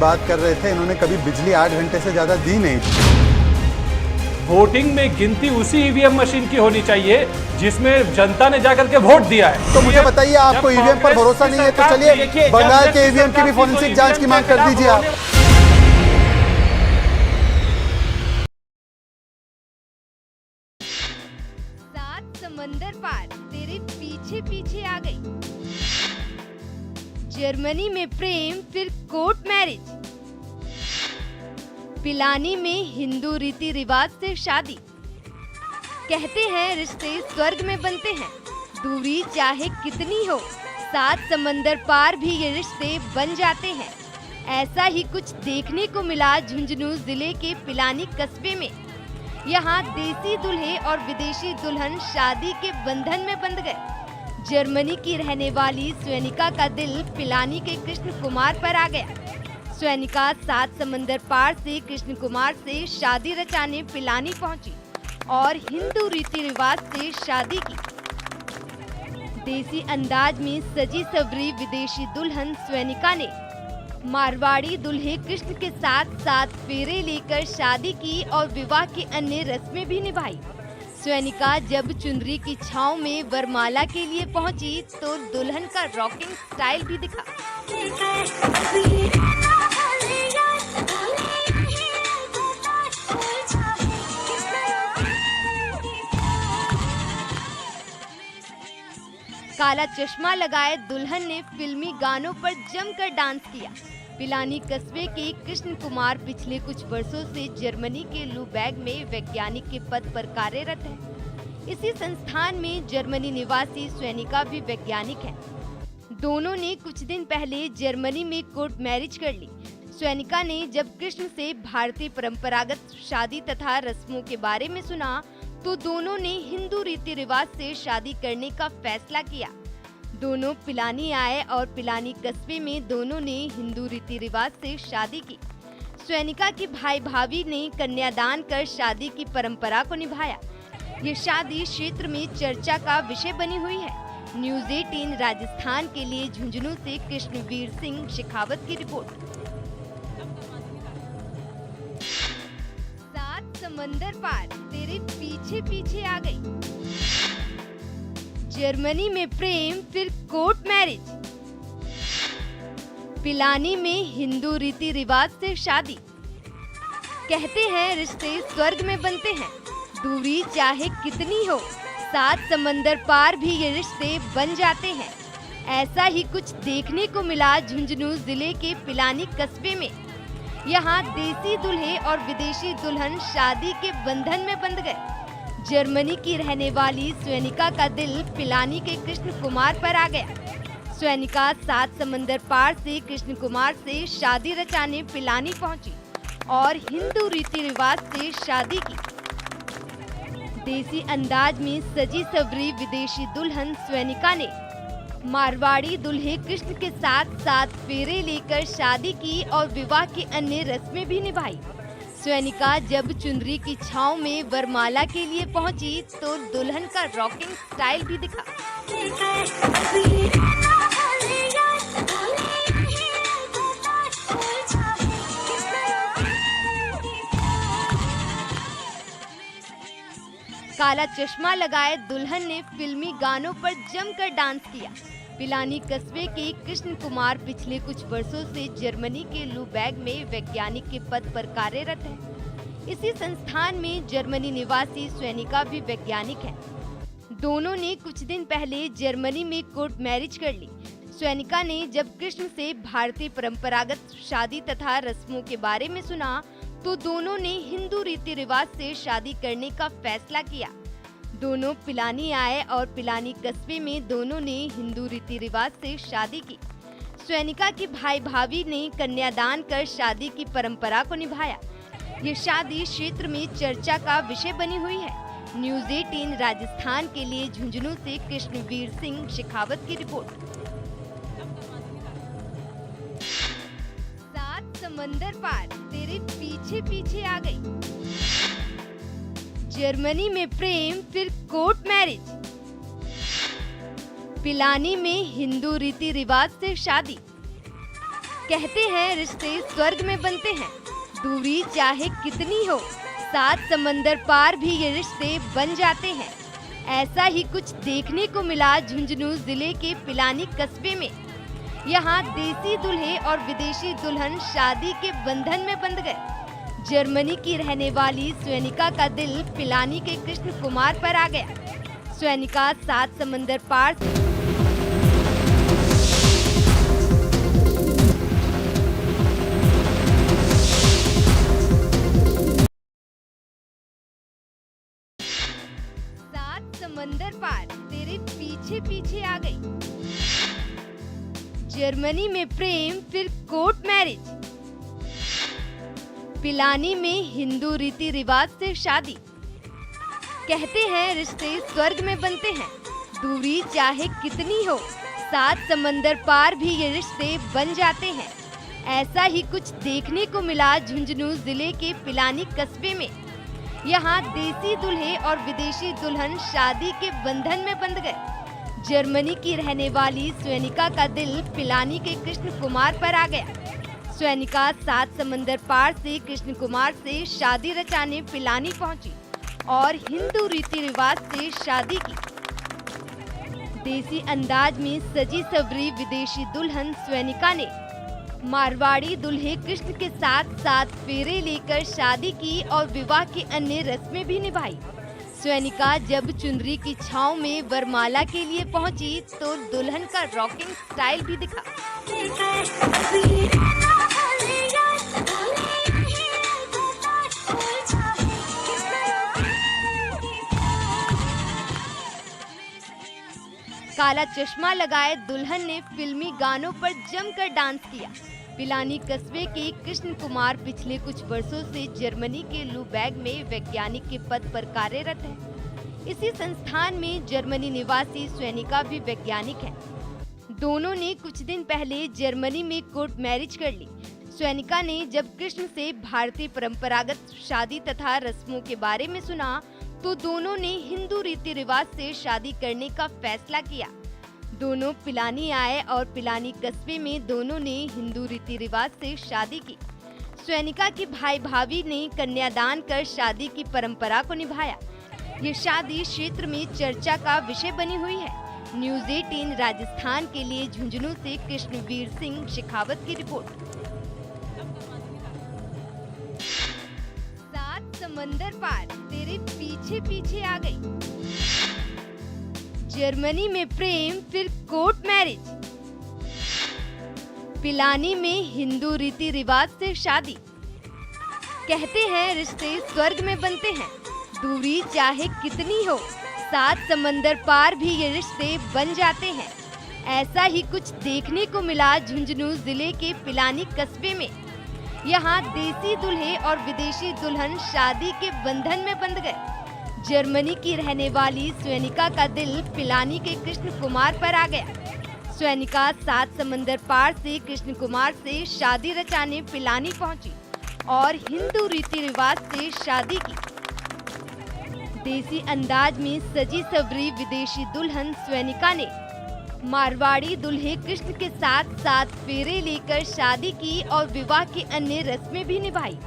बात कर रहे थे, इन्होंने कभी बिजली 8 घंटे से ज्यादा दी नहीं। वोटिंग में गिनती उसी ईवीएम मशीन की होनी चाहिए जिसमें जनता ने जाकर के वोट दिया है। तो मुझे बताइए, आपको ईवीएम पर भरोसा नहीं है तो चलिए बंगाल के ईवीएम की भी फोरेंसिक जांच की मांग कर दीजिए आप। सात समंदर पार तेरे पीछे पीछे आ गई। जर्मनी में प्रेम फिर कोर्ट मैरिज। पिलानी में हिंदू रीति रिवाज से शादी। कहते हैं रिश्ते स्वर्ग में बनते हैं, दूरी चाहे कितनी हो, 7 समंदर पार भी ये रिश्ते बन जाते हैं। ऐसा ही कुछ देखने को मिला झुंझुनू जिले के पिलानी कस्बे में। यहाँ देसी दूल्हे और विदेशी दुल्हन शादी के बंधन में बंध गए। जर्मनी की रहने वाली स्वेनिका का दिल पिलानी के कृष्ण कुमार पर आ गया। स्वेनिका 7 समंदर पार से कृष्ण कुमार से शादी रचाने पिलानी पहुंची और हिंदू रीति रिवाज से शादी की। देसी अंदाज में सजी सवरी विदेशी दुल्हन स्वेनिका ने मारवाड़ी दूल्हे कृष्ण के साथ 7 फेरे लेकर शादी की और विवाह की अन्य रस्में भी निभाई। स्वेनिका जब चुनरी की छांव में वरमाला के लिए पहुंची तो दुल्हन का रॉकिंग स्टाइल भी दिखा। काला चश्मा लगाए दुल्हन ने फिल्मी गानों पर जमकर डांस किया। पिलानी कस्बे के कृष्ण कुमार पिछले कुछ वर्षों से जर्मनी के लुबैग में वैज्ञानिक के पद पर कार्यरत है। इसी संस्थान में जर्मनी निवासी स्वेनिका भी वैज्ञानिक है। दोनों ने कुछ दिन पहले जर्मनी में कोर्ट मैरिज कर ली। स्वेनिका ने जब कृष्ण से भारतीय परंपरागत शादी तथा रस्मों के बारे में सुना तो दोनों ने हिंदू रीति रिवाज से शादी करने का फैसला किया। दोनों पिलानी आए और पिलानी कस्बे में दोनों ने हिंदू रीति रिवाज से शादी की। स्वेनिका के भाई भाभी ने कन्यादान कर शादी की परंपरा को निभाया। ये शादी क्षेत्र में चर्चा का विषय बनी हुई है। न्यूज़ 18 राजस्थान के लिए झुंझुनू से कृष्णवीर सिंह शेखावत की रिपोर्ट। 7 समंदर पार तेरे पीछे पीछे आ गई। जर्मनी में प्रेम फिर कोर्ट मैरिज। पिलानी में हिंदू रीति रिवाज से शादी। कहते हैं रिश्ते स्वर्ग में बनते हैं, दूरी चाहे कितनी हो, 7 समंदर पार भी ये रिश्ते बन जाते हैं। ऐसा ही कुछ देखने को मिला झुंझुनू जिले के पिलानी कस्बे में। यहाँ देसी दूल्हे और विदेशी दुल्हन शादी के बंधन में बंध गए। जर्मनी की रहने वाली स्वेनिका का दिल पिलानी के कृष्ण कुमार पर आ गया। स्वेनिका 7 समंदर पार से कृष्ण कुमार से शादी रचाने पिलानी पहुंची और हिंदू रीति रिवाज से शादी की। देसी अंदाज में सजी सवरी विदेशी दुल्हन स्वेनिका ने मारवाड़ी दूल्हे कृष्ण के साथ 7 फेरे लेकर शादी की और विवाह की अन्य रस्में भी निभाई। स्वेनिका जब चुनरी की छांव में वरमाला के लिए पहुंची तो दुल्हन का रॉकिंग स्टाइल भी दिखा। काला चश्मा लगाए दुल्हन ने फिल्मी गानों पर जमकर डांस किया। पिलानी कस्बे के कृष्ण कुमार पिछले कुछ वर्षों से जर्मनी के लुबैग में वैज्ञानिक के पद पर कार्यरत है। इसी संस्थान में जर्मनी निवासी स्वेनिका भी वैज्ञानिक है। दोनों ने कुछ दिन पहले जर्मनी में कोर्ट मैरिज कर ली। स्वेनिका ने जब कृष्ण से भारतीय परंपरागत शादी तथा रस्मों के बारे में सुना तो दोनों ने हिंदू रीति रिवाज से शादी करने का फैसला किया। दोनों पिलानी आए और पिलानी कस्बे में दोनों ने हिंदू रीति रिवाज से शादी की। स्वेनिका के भाई भाभी ने कन्यादान कर शादी की परंपरा को निभाया। ये शादी क्षेत्र में चर्चा का विषय बनी हुई है। न्यूज़ 18 राजस्थान के लिए झुंझुनू से कृष्णवीर सिंह शेखावत की रिपोर्ट। 7 समंदर पार तेरे पीछे पीछे आ गई। जर्मनी में प्रेम फिर कोर्ट मैरिज। पिलानी में हिंदू रीति रिवाज से शादी। कहते हैं रिश्ते स्वर्ग में बनते हैं, दूरी चाहे कितनी हो, 7 समंदर पार भी ये रिश्ते बन जाते हैं। ऐसा ही कुछ देखने को मिला झुंझुनू जिले के पिलानी कस्बे में। यहाँ देसी दूल्हे और विदेशी दुल्हन शादी के बंधन में बंध गए। जर्मनी की रहने वाली स्वेनिका का दिल पिलानी के कृष्ण कुमार पर आ गया। स्वेनिका 7 समंदर पार समंदर पार तेरे पीछे पीछे आ गई। जर्मनी में प्रेम फिर कोर्ट मैरिज। पिलानी में हिंदू रीति रिवाज से शादी। कहते हैं रिश्ते स्वर्ग में बनते हैं, दूरी चाहे कितनी हो, 7 समंदर पार भी ये रिश्ते बन जाते हैं। ऐसा ही कुछ देखने को मिला झुंझुनू जिले के पिलानी कस्बे में। यहाँ देसी दूल्हे और विदेशी दुल्हन शादी के बंधन में बंध गए। जर्मनी की रहने वाली स्वेनिका का दिल पिलानी के कृष्ण कुमार पर आ गया। स्वेनिका 7 समंदर पार से कृष्ण कुमार से शादी रचाने पिलानी पहुंची और हिंदू रीति रिवाज से शादी की। देसी अंदाज में सजी सवरी विदेशी दुल्हन स्वेनिका ने मारवाड़ी दूल्हे कृष्ण के साथ 7 फेरे लेकर शादी की और विवाह की अन्य रस्में भी निभाई। स्वेनिका जब चुनरी की छांव में वरमाला के लिए पहुंची तो दुल्हन का रॉकिंग स्टाइल भी दिखा। काला चश्मा लगाए दुल्हन ने फिल्मी गानों पर जमकर डांस किया। पिलानी कस्बे के कृष्ण कुमार पिछले कुछ वर्षों से जर्मनी के लुबैग में वैज्ञानिक के पद पर कार्यरत है। इसी संस्थान में जर्मनी निवासी स्वेनिका भी वैज्ञानिक है। दोनों ने कुछ दिन पहले जर्मनी में कोर्ट मैरिज कर ली। स्वेनिका ने जब कृष्ण से भारतीय परंपरागत शादी तथा रस्मों के बारे में सुना तो दोनों ने हिंदू रीति रिवाज से शादी करने का फैसला किया। दोनों पिलानी आए और पिलानी कस्बे में दोनों ने हिंदू रीति रिवाज से शादी की। स्वेनिका के भाई भाभी ने कन्यादान कर शादी की परंपरा को निभाया। ये शादी क्षेत्र में चर्चा का विषय बनी हुई है। न्यूज़ 18 राजस्थान के लिए झुंझुनू से कृष्णवीर सिंह शेखावत की रिपोर्ट। 7 समंदर पार तेरे पीछे पीछे आ गई। जर्मनी में प्रेम फिर कोर्ट मैरिज। पिलानी में हिंदू रीति रिवाज से शादी। कहते हैं रिश्ते स्वर्ग में बनते हैं, दूरी चाहे कितनी हो, 7 समंदर पार भी ये रिश्ते बन जाते हैं। ऐसा ही कुछ देखने को मिला झुंझुनू जिले के पिलानी कस्बे में। यहाँ देसी दूल्हे और विदेशी दुल्हन शादी के बंधन में बंध गए। जर्मनी की रहने वाली स्वेनिका का दिल पिलानी के कृष्ण कुमार पर आ गया। स्वेनिका 7 समंदर पार से कृष्ण कुमार से शादी रचाने पिलानी पहुंची और हिंदू रीति रिवाज से शादी की। देसी अंदाज में सजी सवरी विदेशी दुल्हन स्वेनिका ने मारवाड़ी दूल्हे कृष्ण के साथ 7 फेरे लेकर शादी की और विवाह की अन्य रस्में भी निभाई।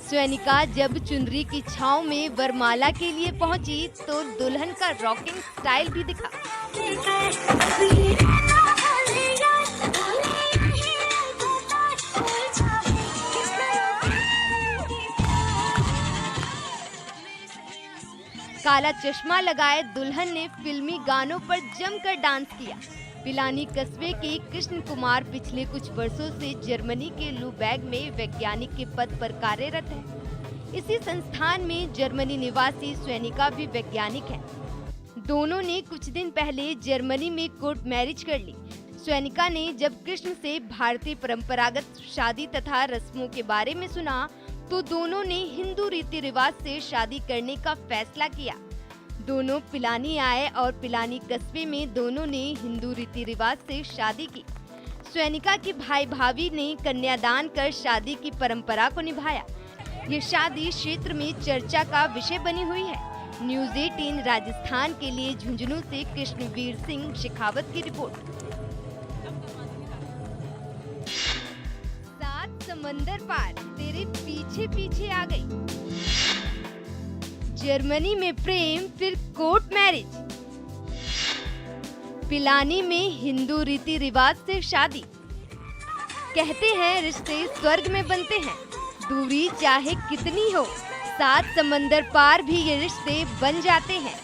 स्वेनिका जब चुनरी की छांव में वरमाला के लिए पहुंची तो दुल्हन का रॉकिंग स्टाइल भी दिखा। काला चश्मा लगाए दुल्हन ने फिल्मी गानों पर जमकर डांस किया। पिलानी कस्बे के कृष्ण कुमार पिछले कुछ वर्षों से जर्मनी के लुबैग में वैज्ञानिक के पद पर कार्यरत है। इसी संस्थान में जर्मनी निवासी स्वेनिका भी वैज्ञानिक है। दोनों ने कुछ दिन पहले जर्मनी में कोर्ट मैरिज कर ली। स्वेनिका ने जब कृष्ण से भारतीय परंपरागत शादी तथा रस्मों के बारे में सुना तो दोनों ने हिंदू रीति रिवाज से शादी करने का फैसला किया। दोनों पिलानी आए और पिलानी कस्बे में दोनों ने हिंदू रीति रिवाज से शादी की। स्वेनिका के भाई भाभी ने कन्यादान कर शादी की परंपरा को निभाया। ये शादी क्षेत्र में चर्चा का विषय बनी हुई है। न्यूज़ 18 राजस्थान के लिए झुंझुनू से कृष्णवीर सिंह शेखावत की रिपोर्ट। समंदर पार तेरे पीछे पीछे आ गई। जर्मनी में प्रेम फिर कोर्ट मैरिज। पिलानी में हिंदू रीति रिवाज से शादी। कहते हैं रिश्ते स्वर्ग में बनते हैं, दूरी चाहे कितनी हो 7 समंदर पार भी ये रिश्ते बन जाते हैं।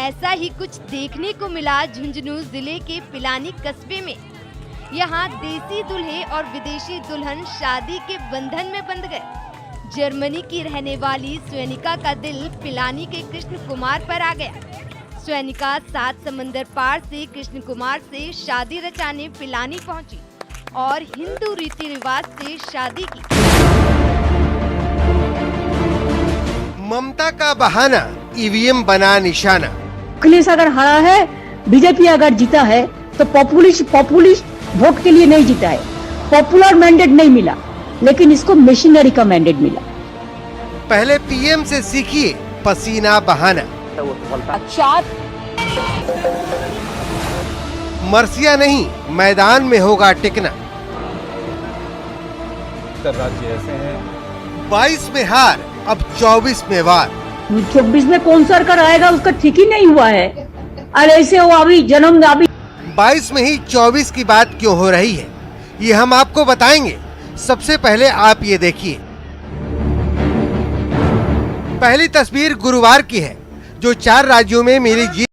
ऐसा ही कुछ देखने को मिला झुंझुनू जिले के पिलानी कस्बे में। यहाँ देसी दूल्हे और विदेशी दुल्हन शादी के बंधन में बंध गए। जर्मनी की रहने वाली स्वेनिका का दिल पिलानी के कृष्ण कुमार पर आ गया। स्वेनिका 7 समंदर पार से कृष्ण कुमार से शादी रचाने पिलानी पहुंची और हिंदू रीति रिवाज से शादी की। ममता का बहाना ईवीएम बना निशाना। अखिलेश अगर हारा है, बीजेपी अगर जीता है तो पॉपुलिस्ट वोट के लिए नहीं जीता है, पॉपुलर मैंडेट नहीं मिला, लेकिन इसको मशीनरी का मैंडेट मिला। पहले पीएम से सीखिए पसीना बहाना। अच्छा, मर्सिया नहीं, मैदान में होगा टिकना। राज्य ऐसे हैं 22 में हार, अब 24 में वार। 24 में कौन सरकार आएगा उसका ठीक ही नहीं हुआ है। अरे ऐसे वो अभी जन्म अभी 22 में ही 24 की बात क्यों हो रही है, ये हम आपको बताएंगे। सबसे पहले आप ये देखिए। पहली तस्वीर गुरुवार की है, जो 4 राज्यों में मिली जीत।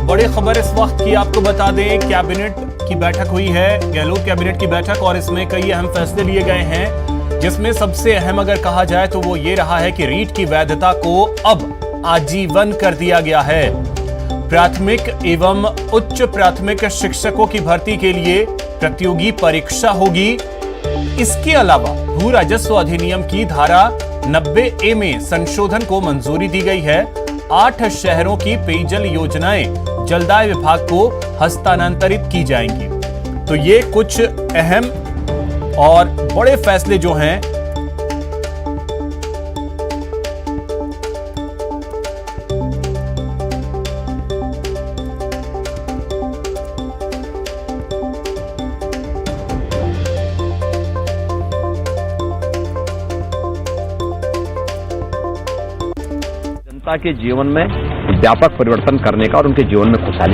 बड़ी खबर इस वक्त की आपको बता दें, कैबिनेट की बैठक हुई है, गहलोत कैबिनेट की बैठक, और इसमें कई अहम फैसले लिए गए हैं, जिसमें सबसे अहम अगर कहा जाए तो वो ये रहा है कि रीट की वैधता को अब आजीवन कर दिया गया है। प्राथमिक एवं उच्च प्राथमिक शिक्षकों की भर्ती के लिए प्रतियोगी परीक्षा होगी। इसके अलावा भू राजस्व अधिनियम की धारा 90A में संशोधन को मंजूरी दी गई है। 8 शहरों की पेयजल योजनाएं जलदाय विभाग को हस्तांतरित की जाएंगी। तो ये कुछ अहम और बड़े फैसले जो हैं जनता के जीवन में व्यापक परिवर्तन करने का और उनके जीवन में खुशहाली